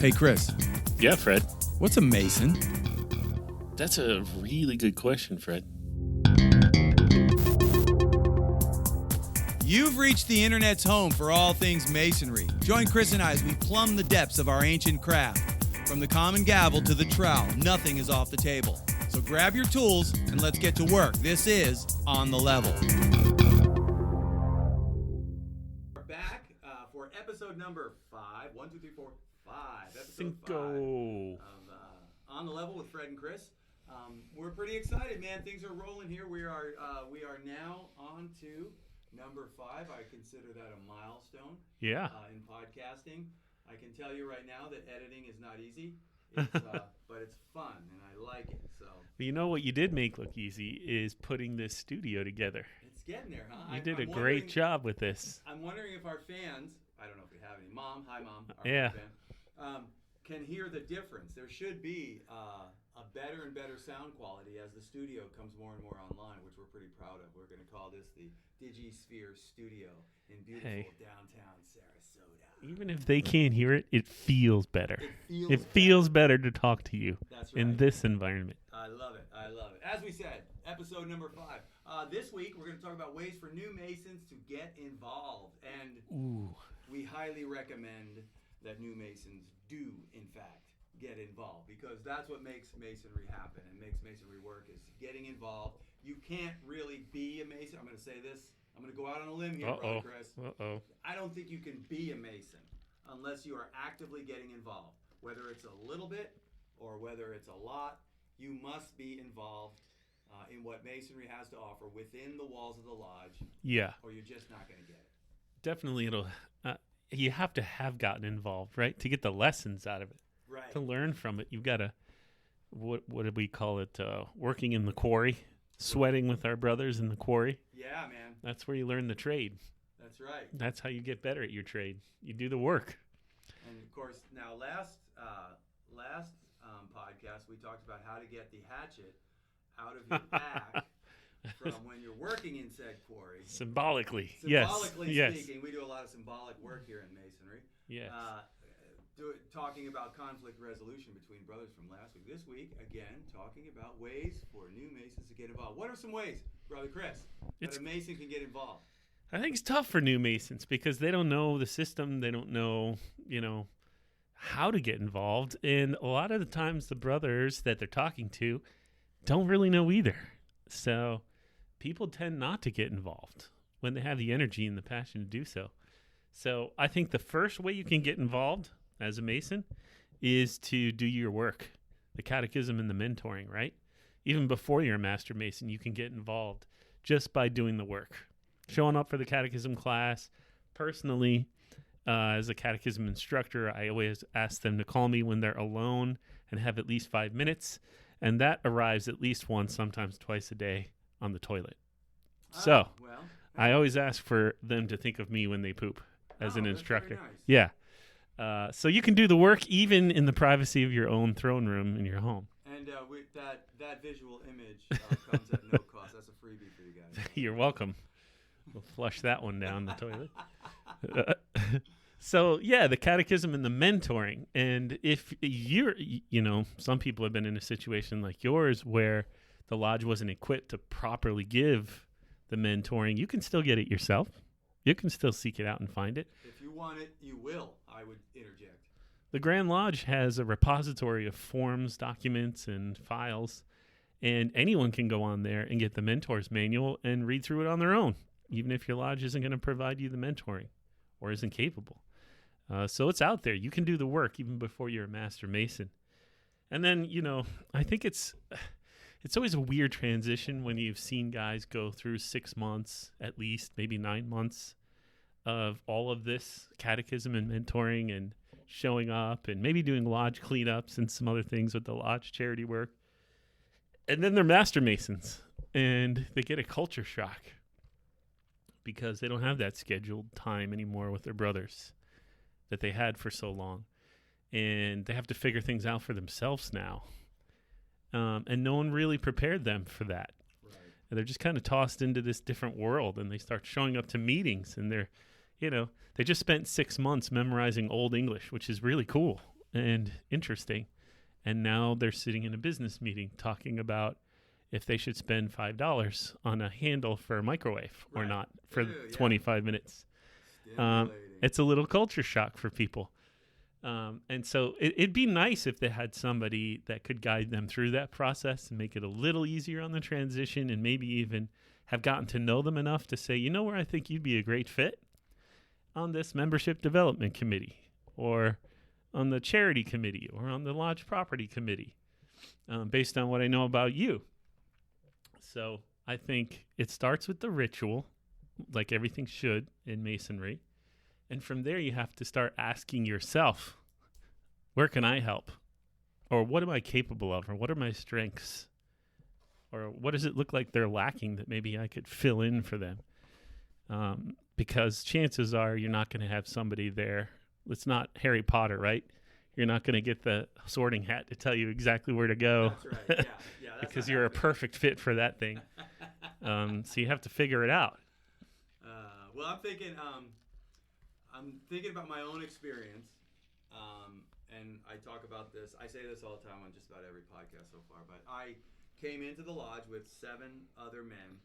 Hey, Chris, Yeah, Fred. what's a Mason? That's a really good question, Fred. You've reached the internet's home for all things Masonry. Join Chris and I as we plumb the depths of our ancient craft. From the common gavel to the trowel, nothing is off the table. So grab your tools and let's get to work. This is On the Level. We're back for episode number 5. 1, 2, 3, 4, 5. Episode Cinco. 5 of On the Level with Fred and Chris. We're pretty excited, man. Things are rolling here. We are now on to number 5. I consider that a milestone. Yeah. In podcasting. I can tell you right now that editing is not easy, but it's fun and I like it. So You know what you did make look easy is putting this studio together. it's getting there, huh? You did a great job with this. I'm wondering if our fans, I don't know if we have any, Mom, hi Mom, our Yeah. fan, can hear the difference. There should be a better and better sound quality as the studio comes more and more online, which we're pretty proud of. We're going to call this the DigiSphere Studio in beautiful downtown Sarasota. Even if they can't hear it, it feels better. It feels better to talk to you That's right. in this environment. I love it. I love it. As we said, episode number 5. This week, we're going to talk about ways for new Masons to get involved. And Ooh. we highly recommend that new Masons do, in fact, get involved. Because that's what makes Masonry happen and makes Masonry work is getting involved. You can't really be a Mason. I'm going to say this. I'm going to go out on a limb here, Brother Chris. I don't think you can be a Mason unless you are actively getting involved. Whether it's a little bit or whether it's a lot, you must be involved in what Masonry has to offer within the walls of the lodge. Yeah. Or you're just not going to get it. Definitely it'll you have to have gotten involved, right? To get the lessons out of it. Right. To learn from it. You've got to what did we call it? Working in the quarry, sweating with our brothers in the quarry. Yeah, man. That's where you learn the trade. That's right. That's how you get better at your trade. You do the work. And of course, now last podcast we talked about how to get the hatchet out of your back from when you're working in said quarry. Symbolically Symbolically yes. speaking, we do a lot of symbolic work here in Masonry. Yes. Talking about conflict resolution between brothers from last week. This week, again, talking about ways for new Masons to get involved. What are some ways, Brother Chris, that a Mason can get involved? I think it's tough for new Masons because they don't know the system. They don't know, how to get involved. And a lot of the times the brothers that they're talking to don't really know either. So people tend not to get involved when they have the energy and the passion to do so. So I think the first way you can get involved as a Mason is to do your work, the catechism and the mentoring, right? Even before you're a Master Mason, you can get involved just by doing the work. Showing up for the catechism class. Personally, as a catechism instructor, I always ask them to call me when they're alone and have at least 5 minutes. And that arrives at least once, sometimes twice a day on the toilet. I always ask for them to think of me when they poop as an instructor. Very nice. Yeah. So you can do the work even in the privacy of your own throne room in your home. And that visual image comes at no cost. That's a freebie for you guys. You're welcome. We'll flush that one down the toilet. So, yeah, the catechism and the mentoring. And if you're, some people have been in a situation like yours where the lodge wasn't equipped to properly give the mentoring, you can still get it yourself. You can still seek it out and find it. If you want it, you will, I would interject. The Grand Lodge has a repository of forms, documents, and files, and anyone can go on there and get the mentor's manual and read through it on their own, even if your lodge isn't going to provide you the mentoring or isn't capable. So it's out there. You can do the work even before you're a Master Mason. And then, I think it's always a weird transition when you've seen guys go through 6 months, at least, maybe 9 months of all of this catechism and mentoring and showing up and maybe doing lodge cleanups and some other things with the lodge charity work. And then they're Master Masons and they get a culture shock because they don't have that scheduled time anymore with their brothers that they had for so long. And they have to figure things out for themselves now. And no one really prepared them for that. Right. And they're just kind of tossed into this different world and they start showing up to meetings and they're, they just spent 6 months memorizing Old English, which is really cool. and interesting. And now they're sitting in a business meeting talking about if they should spend $5 on a handle for a microwave or not for 25 minutes. It's a little culture shock for people. And so it'd be nice if they had somebody that could guide them through that process and make it a little easier on the transition, and maybe even have gotten to know them enough to say, you know where I think you'd be a great fit? On this membership development committee, or on the charity committee, or on the lodge property committee, based on what I know about you. So I think it starts with the ritual, like everything should in Masonry. And from there, you have to start asking yourself, where can I help? Or what am I capable of? Or what are my strengths? Or what does it look like they're lacking that maybe I could fill in for them? Because chances are you're not going to have somebody there. It's not Harry Potter, right? You're not going to get the sorting hat to tell you exactly where to go. That's right. Yeah, that's because you're a perfect fit for that thing. So you have to figure it out. Well, I'm thinking about my own experience, and I talk about this. I say this all the time on just about every podcast so far, but I came into the lodge with 7 other men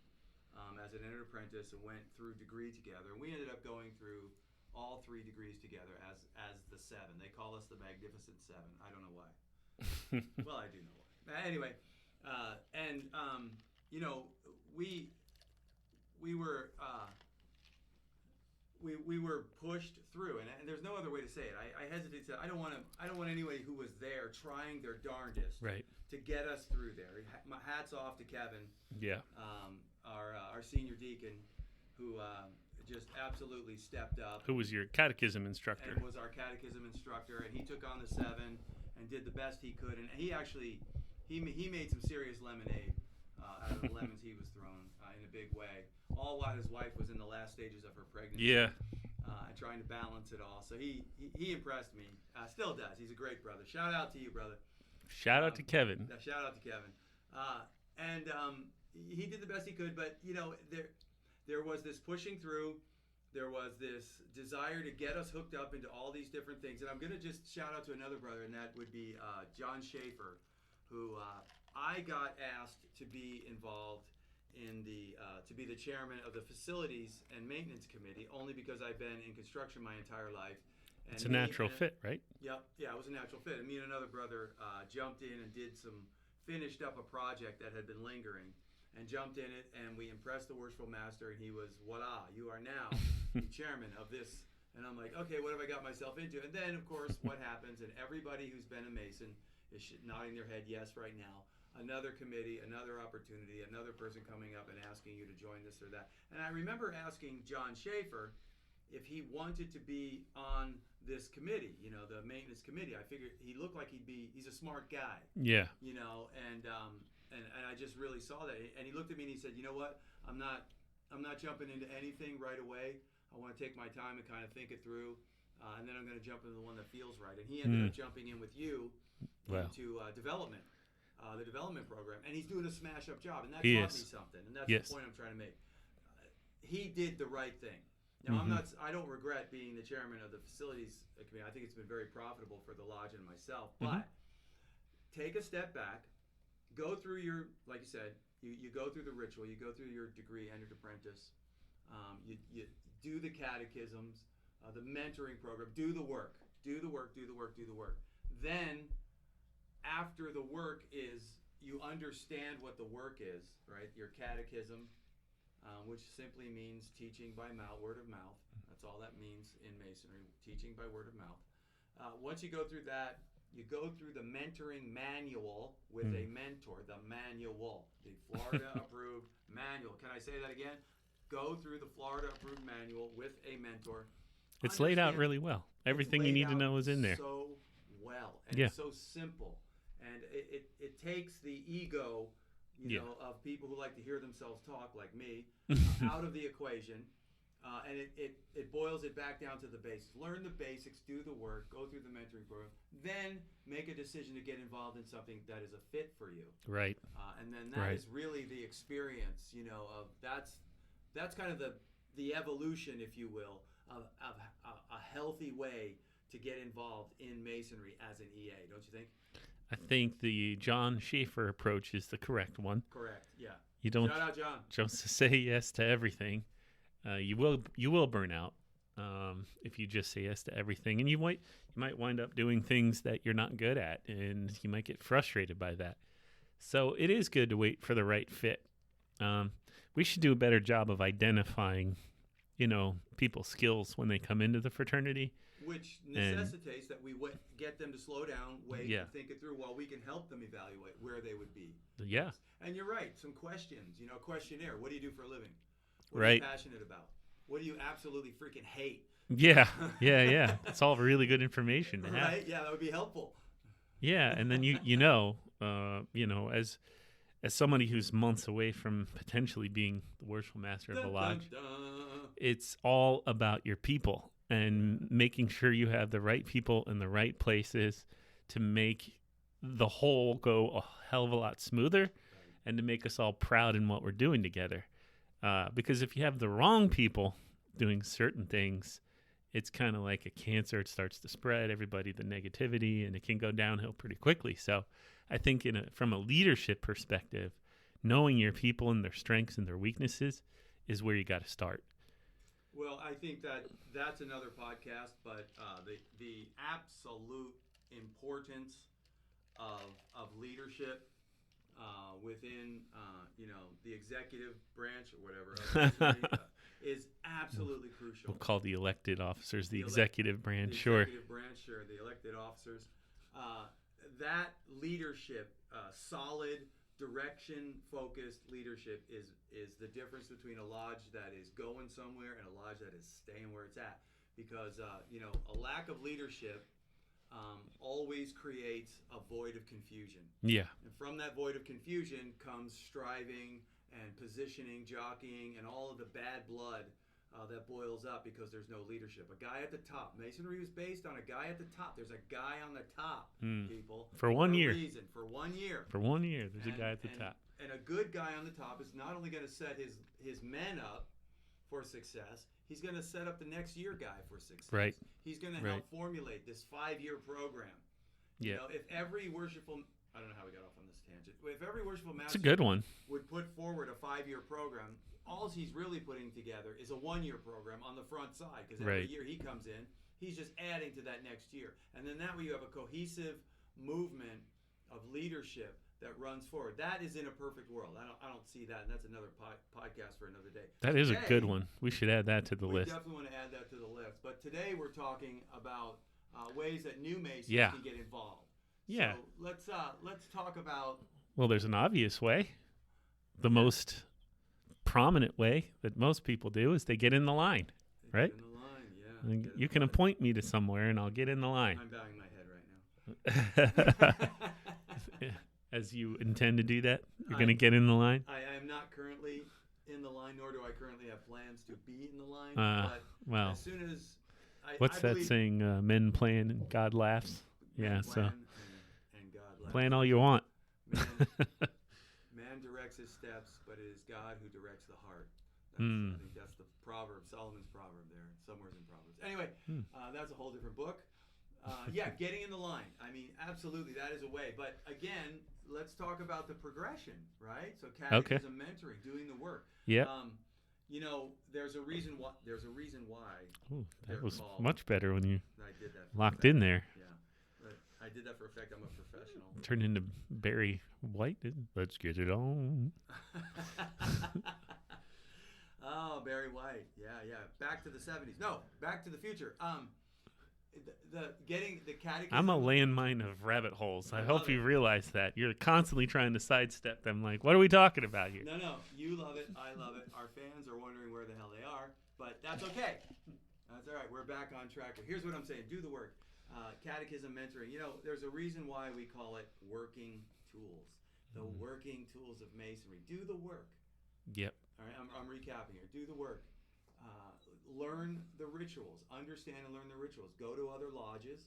as an entered apprentice and went through degree together. And we ended up going through all 3 degrees together as the 7. They call us the Magnificent 7. I don't know why. Well, I do know why. Anyway, you know, we were we were pushed through, and there's no other way to say it. I hesitate to say I don't want anybody who was there trying their darndest to get us through there. My hats off to Kevin, our senior deacon, who just absolutely stepped up. Who was your catechism instructor? And was our catechism instructor, and he took on the 7 and did the best he could. And he actually he made some serious lemonade out of the lemons he was thrown in a big way. All while his wife was in the last stages of her pregnancy. Yeah. And trying to balance it all. So he impressed me. Still does. He's a great brother. Shout out to you, brother. Shout out to Kevin. Shout out to Kevin. He did the best he could, but you know, there was this pushing through. There was this desire to get us hooked up into all these different things. And I'm going to just shout out to another brother, and that would be John Schaper, who I got asked to be involved in to be the chairman of the Facilities and Maintenance Committee, only because I've been in construction my entire life. And it's a natural fit, right? Yep, yeah, it was a natural fit. And me and another brother jumped in and finished up a project that had been lingering, and jumped in it, and we impressed the Worshipful Master, and he was, voila, you are now the chairman of this. And I'm like, okay, what have I got myself into? And then, of course, what happens, and everybody who's been a Mason is nodding their head yes right now. Another committee, another opportunity, another person coming up and asking you to join this or that. And I remember asking John Schaper if he wanted to be on this committee, you know, the maintenance committee. I figured he looked like he's a smart guy. Yeah. You know, and I just really saw that. And he looked at me and he said, you know what? I'm not jumping into anything right away. I want to take my time and kind of think it through. And then I'm going to jump into the one that feels right. And he ended up jumping in with you into development. The development program, and he's doing a smash-up job, and that taught me something, and that's the point I'm trying to make. He did the right thing. Now, I don't regret being the chairman of the facilities committee. I think it's been very profitable for the lodge and myself, but take a step back, go through your, like you said, you go through the ritual, you go through your degree, entered apprentice, you do the catechisms, the mentoring program, do the work. Then, after the work is, you understand what the work is, right? Your catechism, which simply means teaching by word of mouth. That's all that means in Masonry, teaching by word of mouth. Once you go through that, you go through the mentoring manual with a mentor, the manual, the Florida-approved manual. Can I say that again? Go through the Florida-approved manual with a mentor. It's laid out really well. Everything you need to know is in there. So well, and it's so simple. And it takes the ego, you know, of people who like to hear themselves talk, like me, out of the equation, and it boils it back down to the basics. Learn the basics, do the work, go through the mentoring program, then make a decision to get involved in something that is a fit for you. Right. And then that is really the experience, you know, of that's kind of the evolution, if you will, of a healthy way to get involved in Masonry as an EA, don't you think? I think the John Schaper approach is the correct one. Correct, yeah. You don't Shout out, John. just say yes to everything. You will burn out if you just say yes to everything, and you might wind up doing things that you're not good at, and you might get frustrated by that. So it is good to wait for the right fit. We should do a better job of identifying, people's skills when they come into the fraternity. Which necessitates that we get them to slow down, wait, and think it through while we can help them evaluate where they would be. Yeah. And you're right. Some questions, questionnaire. What do you do for a living? What are right. you passionate about? What do you absolutely freaking hate? Yeah. It's all really good information to have. Right? Yeah, that would be helpful. Yeah, and then as somebody who's months away from potentially being the Worshipful Master of the Lodge, it's all about your people and making sure you have the right people in the right places to make the whole go a hell of a lot smoother and to make us all proud in what we're doing together. Because if you have the wrong people doing certain things, it's kind of like a cancer. It starts to spread, everybody, the negativity, and it can go downhill pretty quickly. So I think from a leadership perspective, knowing your people and their strengths and their weaknesses is where you got to start. Well, I think that's another podcast, but the absolute importance of leadership within the executive branch or whatever of Masonry, is absolutely crucial. We'll call the elected officers the executive branch. The sure. Executive branch, sure. The elected officers. That leadership, solid, direction-focused leadership is the difference between a lodge that is going somewhere and a lodge that is staying where it's at. Because a lack of leadership always creates a void of confusion. Yeah. And from that void of confusion comes striving and positioning, jockeying, and all of the bad blood that boils up because there's no leadership. A guy at the top. Masonry was based on a guy at the top. There's a guy on the top, people. For 1 year. For 1 year. For 1 year, there's a guy at the top. And a good guy on the top is not only going to set his men up for success, he's going to set up the next year guy for success. Right. He's going to help formulate this 5-year program. Yeah. If every worshipful... I don't know how we got off on this tangent. If every Worshipful Master it's a good one. would put forward a 5-year program, all he's really putting together is a 1-year program on the front side, because every year he comes in, he's just adding to that next year. And then that way you have a cohesive movement of leadership that runs forward. That is in a perfect world. I don't see that, and that's another podcast for another day. That is a good one. We should add that to the list. We definitely want to add that to the list. But today we're talking about ways that new Masons can get involved. Yeah. So let's talk about... Well, there's an obvious way. The most prominent way that most people do is they get in the line, right? Get in the line, yeah. You can appoint me to somewhere and I'll get in the line. I'm bowing my head right now. As you intend to do that? You're going to get in the line? I am not currently in the line, nor do I currently have plans to be in the line. But well, as soon as... what's that saying? Men plan and God laughs. Yeah, so... And God laughs. Plan all you want. Man directs his steps, but it is God who directs the heart. I think that's the proverb, Solomon's proverb there, somewhere in Proverbs. Anyway, that's a whole different book. Getting in the line. I mean, absolutely, that is a way. But again, let's talk about the progression, right? So catechism, mentoring, doing the work. Yeah. There's a reason why. Ooh, that was much better when you did that locked in there. Yeah. I did that for effect. I'm a professional. Turned into Barry White. Let's get it on. Oh, Barry White. Yeah. Back to the 70s. No, Back to the Future. Getting the catechism. I'm a landmine of rabbit holes. I hope you realize that. You're constantly trying to sidestep them. Like, what are we talking about here? No. You love it. I love it. Our fans are wondering where the hell they are, but that's okay. That's all right. We're back on track. Here's what I'm saying. Do the work. Catechism, mentoring. There's a reason why we call it working tools. The working tools of Masonry. Do the work. Yep. All right. I'm recapping here. Do the work. Learn the rituals. Understand and learn the rituals. Go to other lodges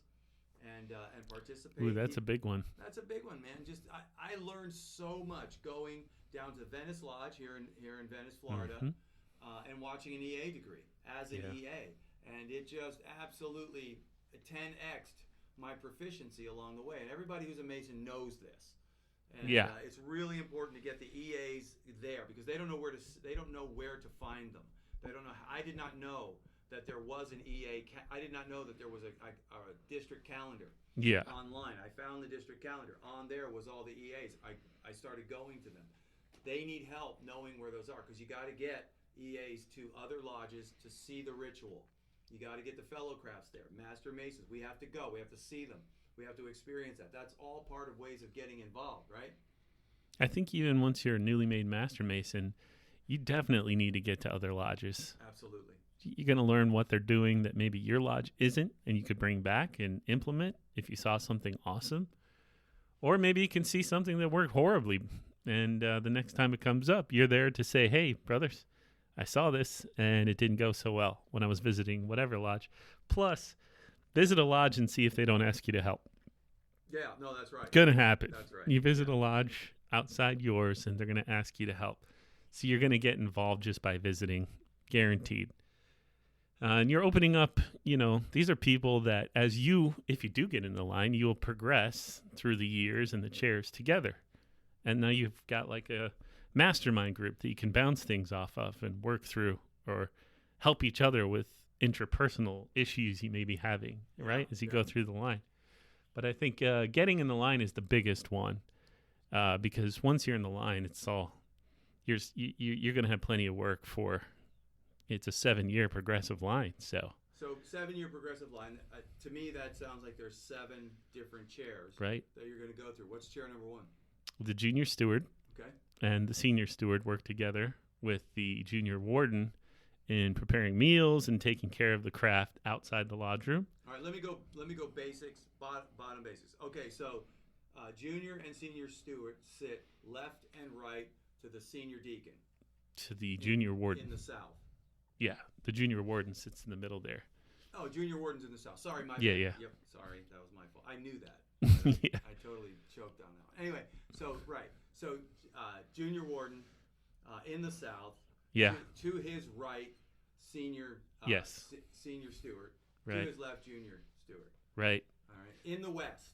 and participate. Ooh, that's a big one. That's a big one, man. Just I learned so much going down to Venice Lodge here in Venice, Florida, and watching an EA degree as an EA, and it just absolutely 10x'd my proficiency along the way. And everybody who's a Mason knows this. And it's really important to get the EAs there because they don't know where to find them. They don't know. I did not know that there was an EA. I did not know that there was a district calendar. Yeah. Online. I found the district calendar. On there was all the EAs. I started going to them. They need help knowing where those are because you got to get EAs to other lodges to see the ritual. You got to get the fellow crafts there. Master Masons. We have to go. We have to see them. We have to experience that. That's all part of ways of getting involved, right? I think even once you're a newly made Master Mason, you definitely need to get to other lodges. Absolutely. You're going to learn what they're doing that maybe your lodge isn't, and you could bring back and implement if you saw something awesome. Or maybe you can see something that worked horribly, and the next time it comes up, you're there to say, hey, brothers, I saw this, and it didn't go so well when I was visiting whatever lodge. Plus, visit a lodge and see if they don't ask you to help. Yeah, no, that's right. Going to happen. That's right. You visit a lodge outside yours, and they're going to ask you to help. So you're going to get involved just by visiting, guaranteed. And you're opening up, these are people that if you do get in the line, you will progress through the years and the chairs together. And now you've got like a mastermind group that you can bounce things off of and work through or help each other with interpersonal issues you may be having, right, as you go through the line. But I think getting in the line is the biggest one because once you're in the line, it's all you're going to have plenty of work for. It's a 7-year progressive line, So 7-year progressive line. To me, that sounds like there's 7 different chairs that you're going to go through. What's chair number 1? The junior steward and the senior steward work together with the junior warden in preparing meals and taking care of the craft outside the lodge room. All right, let me go basics, bottom basics. Okay, so junior and senior steward sit left and right to the senior deacon. To the junior warden. In the south. Yeah, the junior warden sits in the middle there. Oh, junior warden's in the south. Sorry, my Yeah. Yep, sorry, that was my fault. I knew that. Yeah. I totally choked on that one. Anyway, so junior warden in the south. Yeah. To his right, senior. Senior steward. Right. To his left, junior steward. Right. All right. In the west.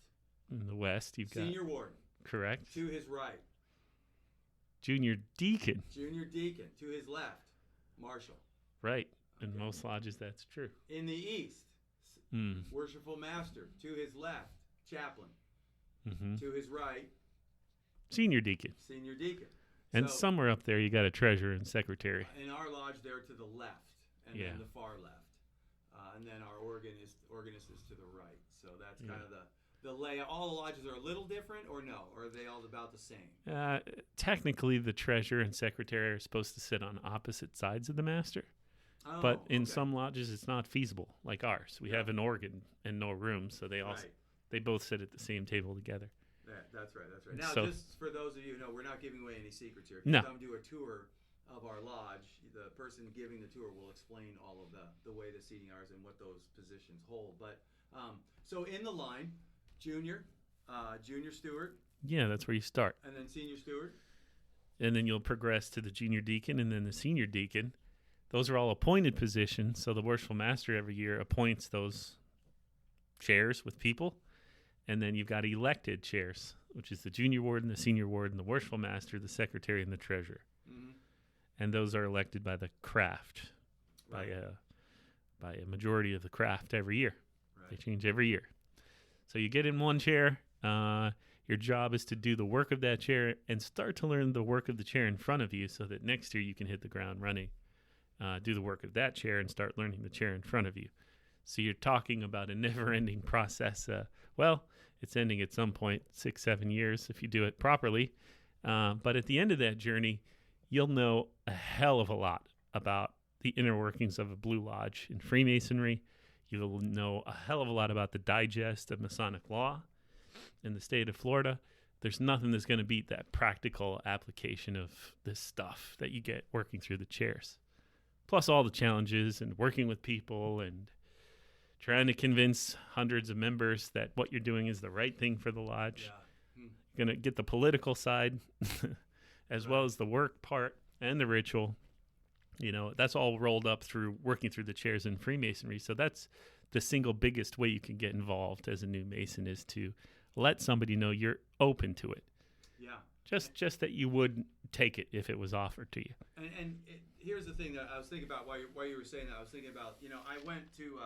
In the west, you've got senior warden. Correct. To his right. Junior deacon. Junior deacon. To his left, marshal. Right. In most lodges, that's true. In the east, Worshipful Master. To his left, chaplain. Mm-hmm. To his right, senior deacon. Senior deacon. And somewhere up there, you got a treasurer and secretary. In our lodge, they're to the left, and then the far left. And then our organist is to the right. So that's kind of the layout. All the lodges are a little different, or no? Or are they all about the same? Technically, the treasurer and secretary are supposed to sit on opposite sides of the master. Oh, but in some lodges, it's not feasible, like ours. We have an organ and no room, so they both sit at the same table together. That's right. Now, just for those of you who know, we're not giving away any secrets here. If you come do a tour of our lodge, the person giving the tour will explain all of the way the seating are and what those positions hold. But so in the line, junior steward. Yeah, that's where you start. And then senior steward. And then you'll progress to the junior deacon and then the senior deacon. Those are all appointed positions, so the Worshipful Master every year appoints those chairs with people. And then you've got elected chairs, which is the junior warden, the senior warden, the Worshipful Master, the secretary, and the treasurer. Mm-hmm. And those are elected by the craft, by a majority of the craft every year. Right. They change every year. So you get in one chair. Your job is to do the work of that chair and start to learn the work of the chair in front of you so that next year you can hit the ground running. Do the work of that chair and start learning the chair in front of you. So you're talking about a never-ending process. It's ending at some point, 6-7 years if you do it properly. But at the end of that journey, you'll know a hell of a lot about the inner workings of a Blue Lodge in Freemasonry. You'll know a hell of a lot about the digest of Masonic law in the state of Florida. There's nothing that's going to beat that practical application of this stuff that you get working through the chairs. Plus all the challenges and working with people and trying to convince hundreds of members that what you're doing is the right thing for the lodge. Yeah. You're going to get the political side as well as the work part and the ritual. That's all rolled up through working through the chairs in Freemasonry. So that's the single biggest way you can get involved as a new Mason, is to let somebody know you're open to it. Yeah. Just that you would take it if it was offered to you. Here's the thing that I was thinking about while you were saying that. I was thinking about, I went to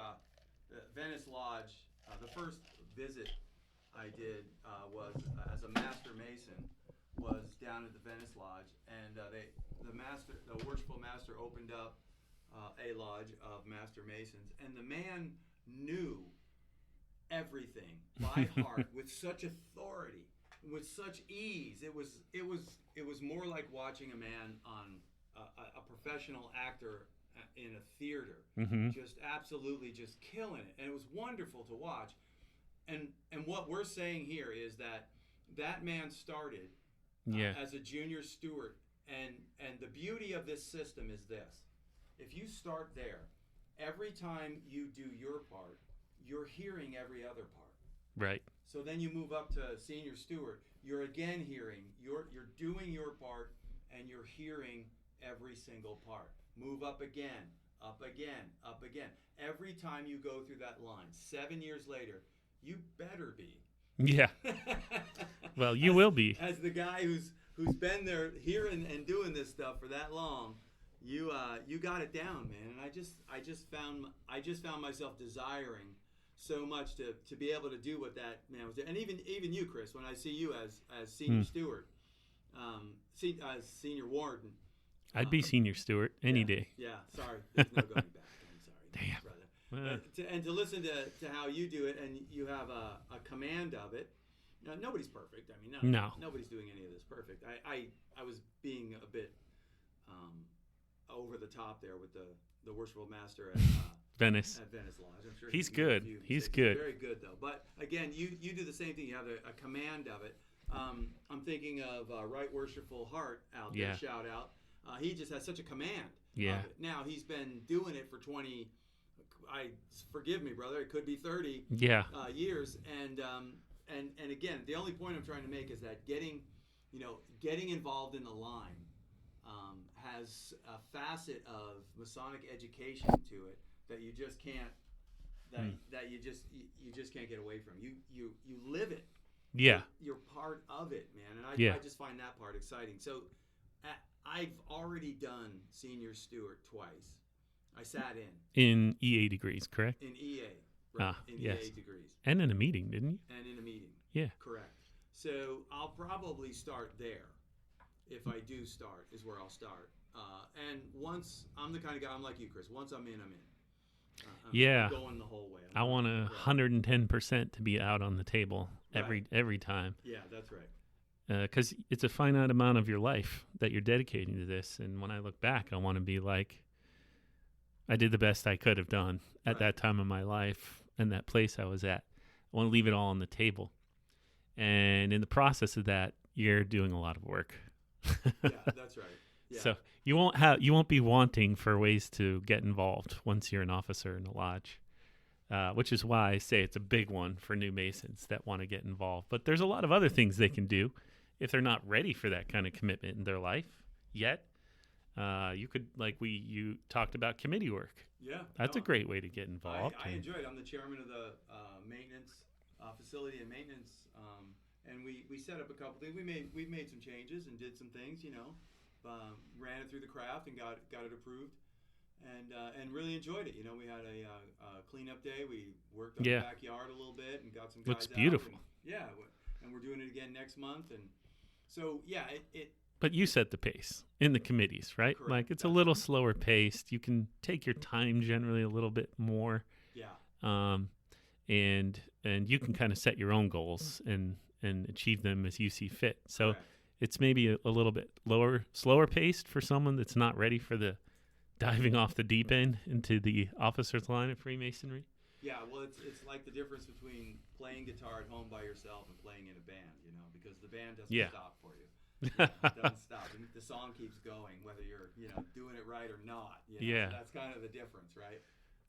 the Venice Lodge. The first visit I did was as a Master Mason, was down at the Venice Lodge, and the Worshipful Master opened up a lodge of Master Masons, and the man knew everything by heart with such authority, with such ease. It was more like watching a man on a professional actor in a theater, just absolutely just killing it, and it was wonderful to watch. And what we're saying here is that man started as a junior steward, and the beauty of this system is this: if you start there, every time you do your part, you're hearing every other part. Right. So then you move up to senior steward, you're again hearing, you're doing your part, and you're hearing every single part. Move up again, up again, up again. Every time you go through that line, 7 years later, you better be. Yeah. Well, you will be. As the guy who's been there hearing and doing this stuff for that long, you got it down, man. And I just found myself desiring so much to be able to do what that man was doing. And even you, Chris, when I see you as senior steward, as senior warden, I'd be senior steward any day. Yeah, sorry, there's no going back. I'm sorry, damn, brother. To listen to how you do it, and you have a command of it. Nobody's perfect. I mean, nobody's doing any of this perfect. I was being a bit over the top there with the Worshipful Master at Venice. At Venice Lodge. I'm sure he's good. He's good. Very good though. But again, you do the same thing. You have a command of it. I'm thinking of Right Worshipful Heart out there. Yeah. Shout out. He just has such a command. Yeah. Of it. Now he's been doing it for 20. Forgive me, brother. It could be 30. Yeah. Years. And again, the only point I'm trying to make is that getting involved in the line has a facet of Masonic education to it that you just can't that you just can't get away from. You live it. Yeah. You're part of it, man. And I just find that part exciting. So I've already done senior steward twice. I sat in EA degrees, correct? In EA. Right, yes. EA degrees. And in a meeting, didn't you? And in a meeting. Yeah. Correct. So I'll probably start there. If I do start, is where I'll start. And once, I'm the kind of guy, I'm like you, Chris. Once I'm in, I'm in. I'm going the whole way. I want 110% to be out on the table every time. Yeah, that's right. Because it's a finite amount of your life that you're dedicating to this. And when I look back, I want to be like, I did the best I could have done at that time of my life and that place I was at. I want to leave it all on the table. And in the process of that, you're doing a lot of work. Yeah, that's right. Yeah. So you won't be wanting for ways to get involved once you're an officer in a lodge, which is why I say it's a big one for new Masons that want to get involved. But there's a lot of other things they can do if they're not ready for that kind of commitment in their life yet. You could, you talked about committee work. Yeah. That's a great way to get involved. I enjoy it. I'm the chairman of the maintenance, facility and maintenance, and we set up a couple things. We've made some changes and did some things, ran it through the craft and got it approved, and really enjoyed it. We had a cleanup day. We worked on the backyard a little bit and got some guys Looks beautiful. And we're doing it again next month, and so it But you set the pace in the committees, right? Correct. It's a little slower paced. You can take your time generally a little bit more. Yeah. And you can kind of set your own goals and achieve them as you see fit. So it's maybe a little bit slower paced for someone that's not ready for the diving off the deep end into the officer's line of Freemasonry. Yeah, well, it's like the difference between playing guitar at home by yourself and playing in a band, because the band doesn't stop for you. It doesn't stop. The song keeps going, whether you're doing it right or not. Yeah, so that's kind of the difference, right?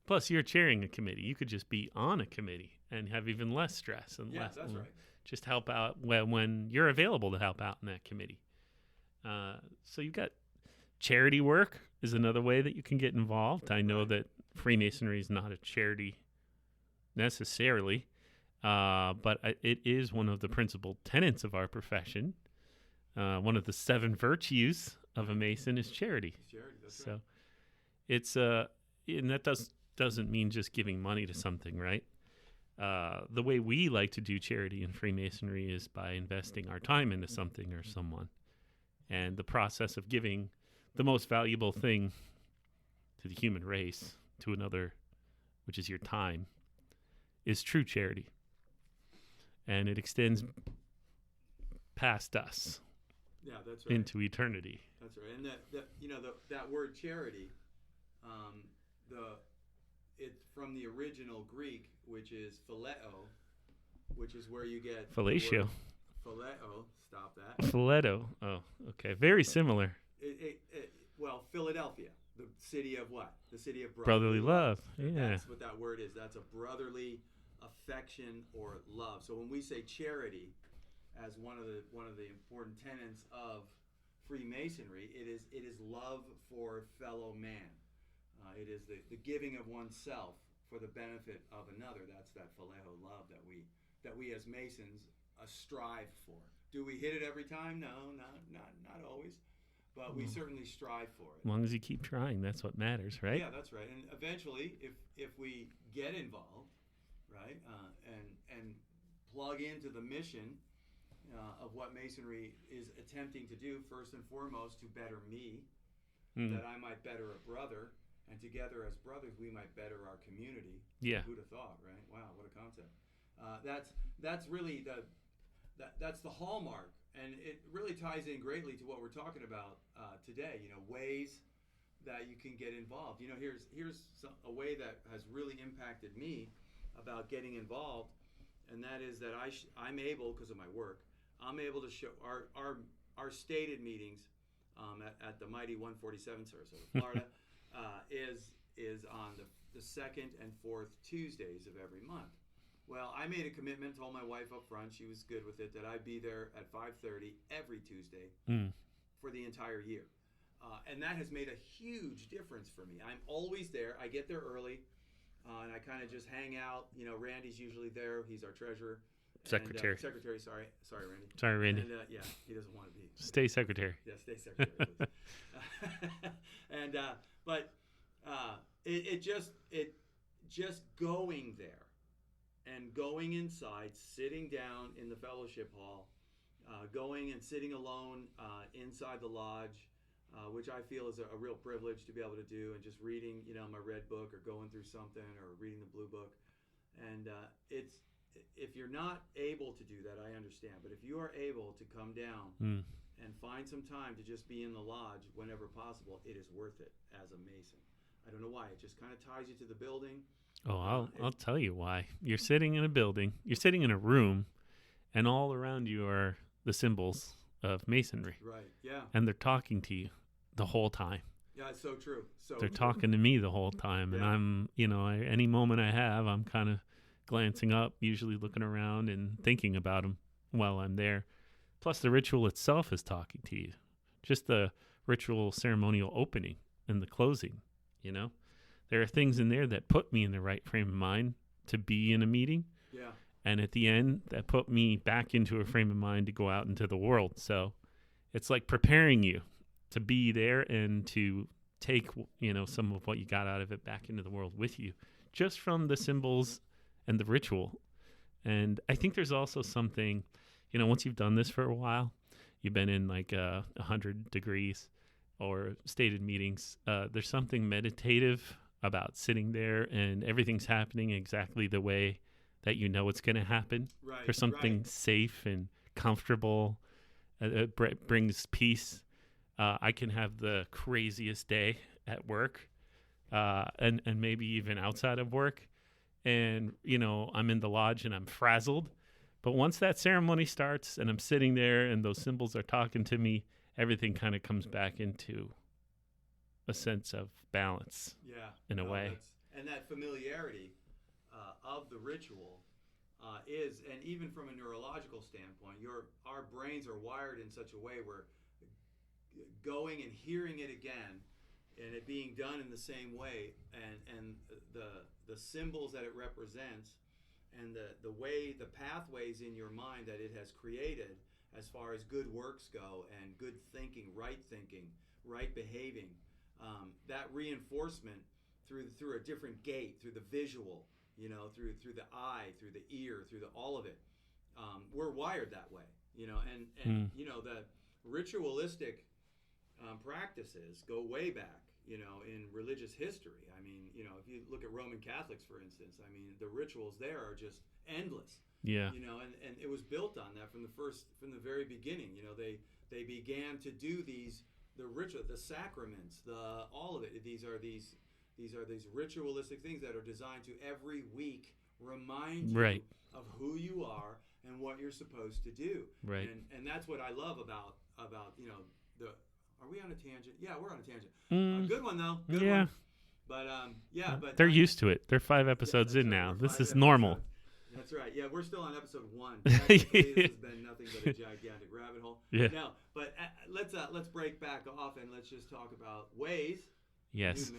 Plus, you're chairing a committee. You could just be on a committee and have even less stress and less. That's right. Just help out when you're available to help out in that committee. So you've got Charity work is another way that you can get involved. I know that Freemasonry is not a charity necessarily, but it is one of the principal tenets of our profession. One of the 7 virtues of a Mason is charity. That's so it's and that doesn't mean just giving money to something, right? The way we like to do charity in Freemasonry is by investing our time into something or someone. And the process of giving the most valuable thing to the human race, to another, which is your time, is true charity. And it extends past us. Yeah, that's right. Into eternity. That's right. And that word charity, it's from the original Greek, which is phileo, which is where you get fellatio. Phileo. Stop that. Phileto. Oh, okay. Very similar. Well, Philadelphia, the city of what? The city of brotherly love. Yeah. That's what that word is. That's a brotherly affection or love. So when we say charity as one of the important tenets of Freemasonry, it is love for fellow man. It is the giving of oneself for the benefit of another. That's that phileo love that we as Masons strive for. Do we hit it every time? No, not always. But we certainly strive for it. As long as you keep trying, that's what matters, right? Yeah, that's right. And eventually, if we get involved, right, and plug into the mission of what Masonry is attempting to do, first and foremost, to better me, that I might better a brother, and together as brothers, we might better our community. Yeah. Who'd have thought, right? Wow, what a concept. That's really that's the hallmark. And it really ties in greatly to what we're talking about today. Ways that you can get involved. Here's a way that has really impacted me about getting involved, and that is that I'm able, because of my work, I'm able to show our stated meetings at the mighty 147 Sarasota, Florida, is on the second and fourth Tuesdays of every month. Well, I made a commitment, told my wife up front, she was good with it, that I'd be there at 5:30 every Tuesday for the entire year. And that has made a huge difference for me. I'm always there. I get there early, and I kind of just hang out. Randy's usually there. He's our treasurer. Secretary. Secretary, sorry, Randy. Sorry, Randy. And, yeah, he doesn't want to be. Stay secretary. Yeah, stay secretary, please. It just going there. And going inside, sitting down in the fellowship hall, going and sitting alone inside the lodge, which I feel is a real privilege to be able to do, and just reading, my red book or going through something or reading the blue book. And if you're not able to do that, I understand. But if you are able to come down and find some time to just be in the lodge whenever possible, it is worth it as a Mason. I don't know why. It just kind of ties you to the building. Oh, I'll tell you why. You're sitting in a building, you're sitting in a room, and all around you are the symbols of Masonry. Right, yeah. And they're talking to you the whole time. Yeah, it's so true. They're talking to me the whole time, and I'm, any moment I have, I'm kind of glancing up, usually looking around and thinking about them while I'm there. Plus, the ritual itself is talking to you. Just the ritual ceremonial opening and the closing, There are things in there that put me in the right frame of mind to be in a meeting. Yeah. And at the end, that put me back into a frame of mind to go out into the world. So it's like preparing you to be there and to take, some of what you got out of it back into the world with you, just from the symbols and the ritual. And I think there's also something, once you've done this for a while, you've been in like 100 degrees or stated meetings, there's something meditative about sitting there and everything's happening exactly the way that it's going to happen. Right. There's something safe and comfortable. It brings peace. I can have the craziest day at work and maybe even outside of work. And, I'm in the lodge and I'm frazzled. But once that ceremony starts and I'm sitting there and those symbols are talking to me, everything kind of comes back into a sense of balance. Yeah, in a way. And that familiarity of the ritual is, and even from a neurological standpoint, our brains are wired in such a way where going and hearing it again, and it being done in the same way, and the symbols that it represents, and the way, the pathways in your mind that it has created as far as good works go, and good thinking, right behaving, that reinforcement through a different gate, through the visual, through the eye, through the ear, through all of it. We're wired that way, and the ritualistic practices go way back, in religious history. I mean, if you look at Roman Catholics, for instance, I mean, the rituals there are just endless. Yeah. And it was built on that from the very beginning. They began to do the ritual, the sacraments, all of it. These are these ritualistic things that are designed to every week remind you right. of who you are and what you're supposed to do. Right. And that's what I love about the. Are we on a tangent? Yeah, we're on a tangent. Good one though. Good one. But they're used to it. They're 5 episodes in now. This is normal. That's right. Yeah, we're still on episode 1. Technically, this has been nothing but a gigantic rabbit hole. Yeah. No, but let's break back off and let's just talk about ways. Yes.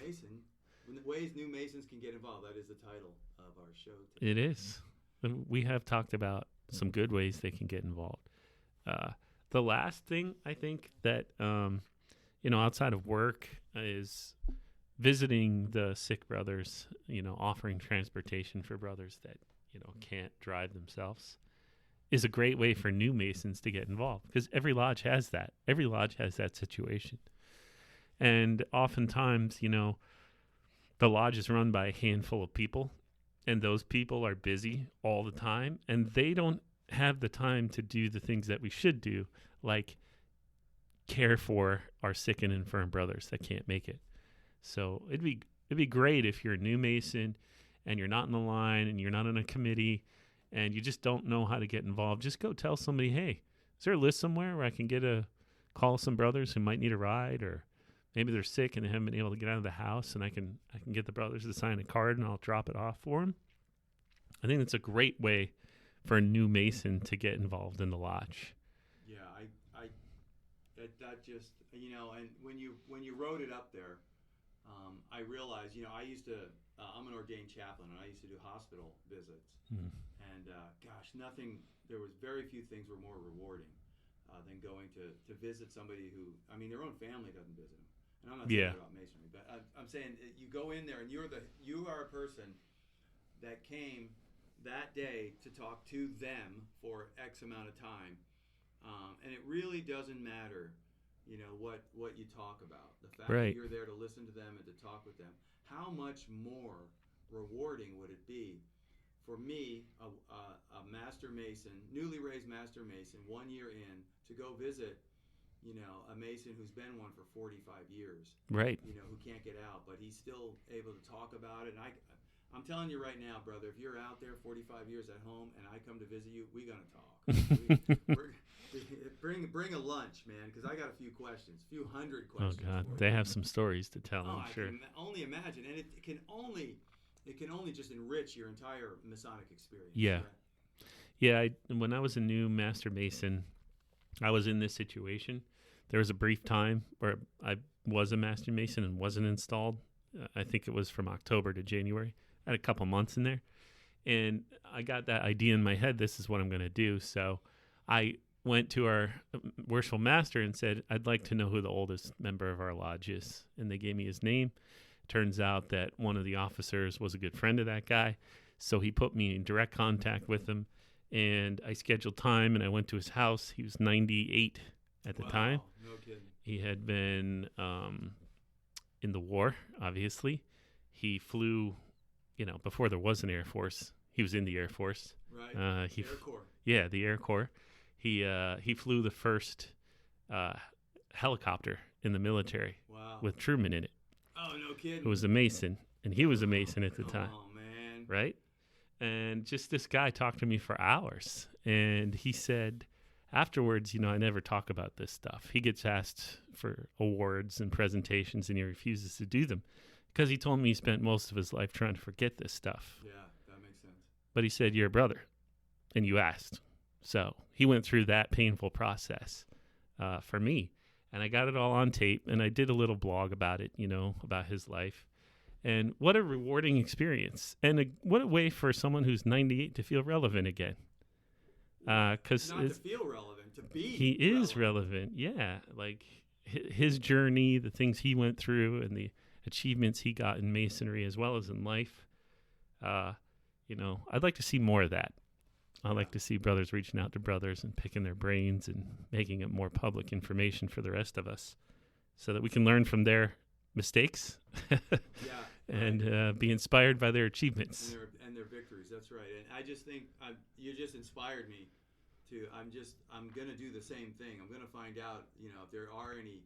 Ways new Masons can get involved. That is the title of our show today. It is. We have talked about some good ways they can get involved. The last thing I think that outside of work is visiting the sick brothers, offering transportation for brothers that, can't drive themselves is a great way for new Masons to get involved, because every lodge has that. Every lodge has that situation. And oftentimes, the lodge is run by a handful of people, and those people are busy all the time, and they don't have the time to do the things that we should do, like care for our sick and infirm brothers that can't make it. So it'd be great if you're a new Mason and you're not in the line and you're not on a committee and you just don't know how to get involved. Just go tell somebody, hey, is there a list somewhere where I can call some brothers who might need a ride, or maybe they're sick and they haven't been able to get out of the house, and I can get the brothers to sign a card and I'll drop it off for them. I think that's a great way for a new Mason to get involved in the lodge. Yeah, that just, and when you wrote it up there, I realized, I used to, I'm an ordained chaplain, and I used to do hospital visits. And there was very few things were more rewarding than going to visit somebody who, their own family doesn't visit them. And I'm not saying about Masonry, but I'm saying you go in there and you are a person that came that day to talk to them for X amount of time. And it really doesn't matter, what you talk about. The fact that you're there to listen to them and to talk with them. How much more rewarding would it be for me, a Master Mason, newly raised Master Mason, 1 year in, to go visit, a Mason who's been one for 45 years. Right. Who can't get out, but he's still able to talk about it. And I'm telling you right now, brother, if you're out there 45 years at home and I come to visit you, we're going to talk. Bring a lunch, man, because I got a few questions, a few hundred questions. Oh, God. They have some stories to tell, I'm sure. I can only imagine. And it can only just enrich your entire Masonic experience. Yeah. Right? Yeah, when I was a new Master Mason, I was in this situation. There was a brief time where I was a Master Mason and wasn't installed. I think it was from October to January. I had a couple months in there. And I got that idea in my head, this is what I'm going to do. So I went to our Worshipful Master and said, I'd like to know who the oldest member of our lodge is. And they gave me his name. Turns out that one of the officers was a good friend of that guy. So he put me in direct contact with him. And I scheduled time and I went to his house. He was 98 at the time. No kidding. He had been in the war, obviously. He flew, before there was an Air Force. He was in the Air Force. Right. Air Corps. Yeah, the Air Corps. He flew the first helicopter in the military. Wow. With Truman in it. Oh, no kidding. Who was a Mason, and he was a Mason at the time. Oh, man. Right? And just this guy talked to me for hours, and he said afterwards, I never talk about this stuff. He gets asked for awards and presentations, and he refuses to do them because he told me he spent most of his life trying to forget this stuff. Yeah, that makes sense. But he said, you're a brother, and you asked. So he went through that painful process for me. and I got it all on tape, and I did a little blog about it, about his life. And what a rewarding experience, and what a way for someone who's 98 to feel relevant again. Because not to feel relevant, to be. He is relevant, yeah. Like his journey, the things he went through, and the achievements he got in Masonry as well as in life. I'd like to see more of that. I'd like to see brothers reaching out to brothers and picking their brains and making it more public information for the rest of us, so that we can learn from their mistakes and be inspired by their achievements and their victories. That's right. And I just think you just inspired me to. I'm gonna do the same thing. I'm gonna find out, if there are any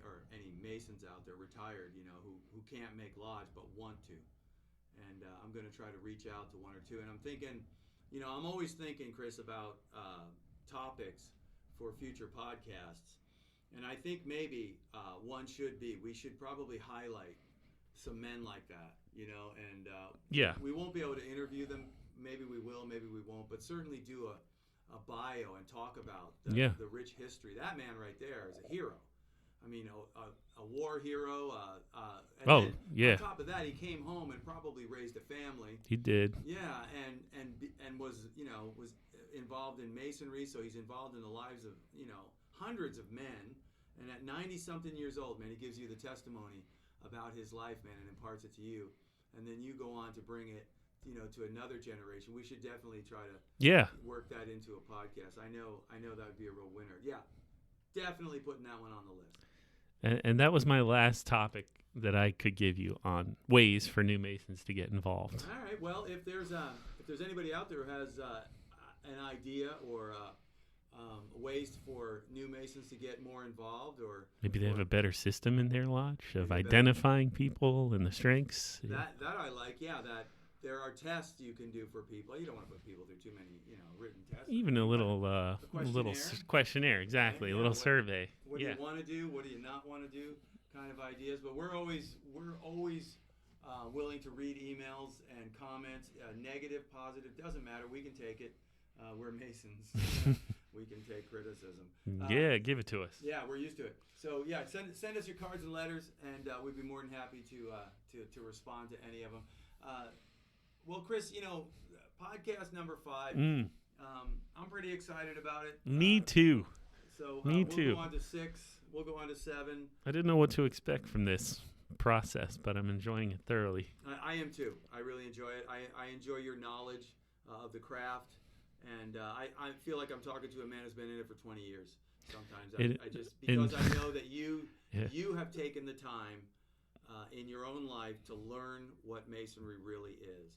or any Masons out there retired, who can't make lodge but want to. And I'm going to try to reach out to one or two. And I'm thinking, I'm always thinking, Chris, about topics for future podcasts. And I think maybe we should probably highlight some men like that, and we won't be able to interview them. Maybe we will, maybe we won't, but certainly do a bio and talk about the rich history. That man right there is a hero. I mean, a war hero. On top of that, he came home and probably raised a family. He did. Yeah, and was was involved in Masonry, so he's involved in the lives of hundreds of men. And at 90-something years old, man, he gives you the testimony about his life, man, and imparts it to you. And then you go on to bring it, to another generation. We should definitely try to work that into a podcast. I know that would be a real winner. Yeah, definitely putting that one on the list. And that was my last topic that I could give you on ways for new Masons to get involved. All right. Well, if there's anybody out there who has an idea or ways for new Masons to get more involved, or maybe they have a better system in their lodge of identifying people and the strengths. That I like. Yeah, that there are tests you can do for people. You don't want to put people through too many, written tests. Even a little questionnaire, exactly, a little survey. What do you want to do? What do you not want to do? Kind of ideas. But we're always willing to read emails and comments, negative, positive, doesn't matter. We can take it. We're Masons. We can take criticism. Give it to us. Yeah, we're used to it. So send us your cards and letters, and we'd be more than happy to respond to any of them. Well, Chris, podcast number 5. I'm pretty excited about it. Me too. So we'll go on to 6. We'll go on to 7. I didn't know what to expect from this process, but I'm enjoying it thoroughly. I am too. I really enjoy it. I enjoy your knowledge of the craft, and I feel like I'm talking to a man who's been in it for 20 years. Sometimes I know that you have taken the time in your own life to learn what Masonry really is.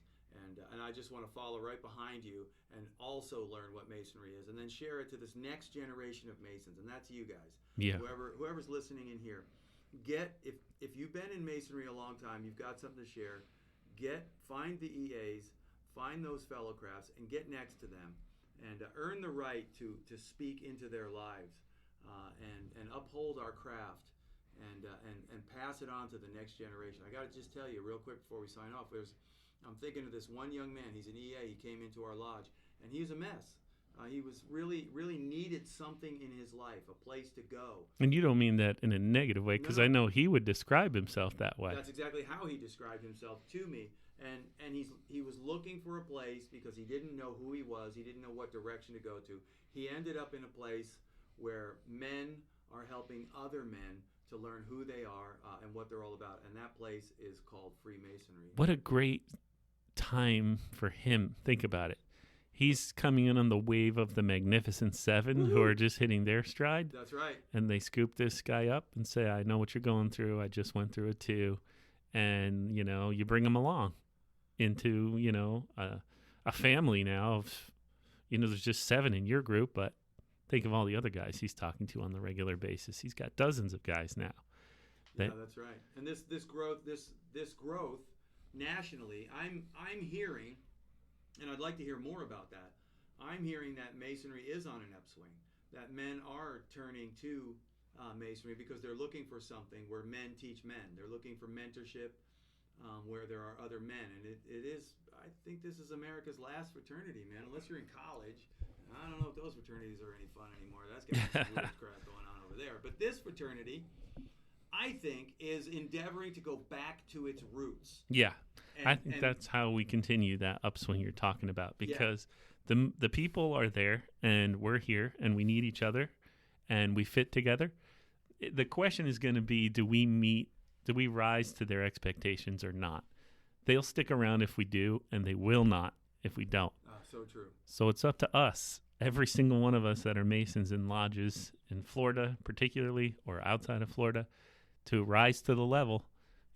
And I just want to follow right behind you and also learn what Masonry is, and then share it to this next generation of Masons, and that's you guys. Yeah. Whoever's listening in here, if you've been in Masonry a long time, you've got something to share. Find the EAs, find those fellow crafts, and get next to them, and earn the right to speak into their lives, and uphold our craft, and pass it on to the next generation. I got to just tell you real quick before we sign off. I'm thinking of this one young man. He's an EA. He came into our lodge, and he was a mess. He was really needed something in his life, a place to go. And you don't mean that in a negative way, because I know he would describe himself that way. That's exactly how he described himself to me. And he was looking for a place because he didn't know who he was. He didn't know what direction to go to. He ended up in a place where men are helping other men to learn who they are and what they're all about. And that place is called Freemasonry. What a great time for him. Think about it. He's coming in on the wave of the Magnificent Seven, who are just hitting their stride. That's right. And they scoop this guy up and say, I know what you're going through. I just went through it too. And, you bring him along into, a family now of, there's just 7 in your group, but think of all the other guys he's talking to on the regular basis. He's got dozens of guys now. Yeah, that's right. And this growth nationally, I'm hearing, and I'd like to hear more about that. I'm hearing that Masonry is on an upswing, that men are turning to Masonry because they're looking for something where men teach men. They're looking for mentorship where there are other men. And it is, I think this is America's last fraternity, man. Unless you're in college, I don't know if those fraternities are any fun anymore. That's got some weird crap going on over there. But this fraternity, I think, is endeavoring to go back to its roots. Yeah. I think that's how we continue that upswing you're talking about, because the people are there and we're here and we need each other and we fit together. The question is going to be, do we rise to their expectations or not? They'll stick around if we do, and they will not if we don't. So true. So it's up to us, every single one of us that are Masons in lodges in Florida particularly, or outside of Florida, to rise to the level.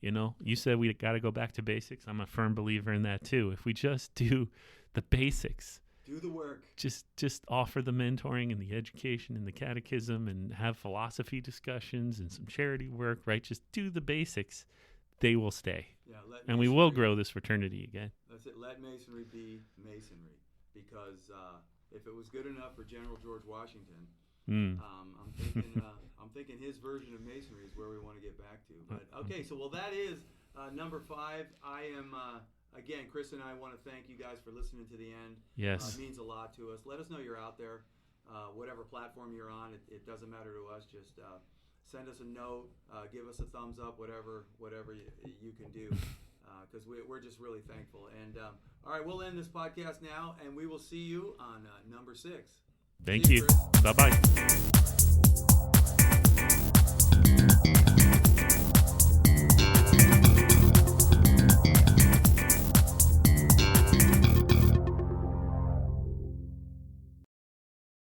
You know, you said we got to go back to basics. I'm a firm believer in that too. If we just do the basics, do the work, just offer the mentoring and the education and the catechism and have philosophy discussions and some charity work, right? Just do the basics. They will stay. Yeah, and we will grow this fraternity again. That's it. Let Masonry be Masonry. Because if it was good enough for General George Washington, I'm thinking his version of Masonry is where we want to get back to. But okay, so that is number 5. I am again, Chris and I want to thank you guys for listening to the end. Yes, it means a lot to us. Let us know you're out there, whatever platform you're on. It doesn't matter to us. Just send us a note, give us a thumbs up, whatever you can do. Because we're just really thankful. And all right, we'll end this podcast now, and we will see you on number 6. Thank you. Bye-bye.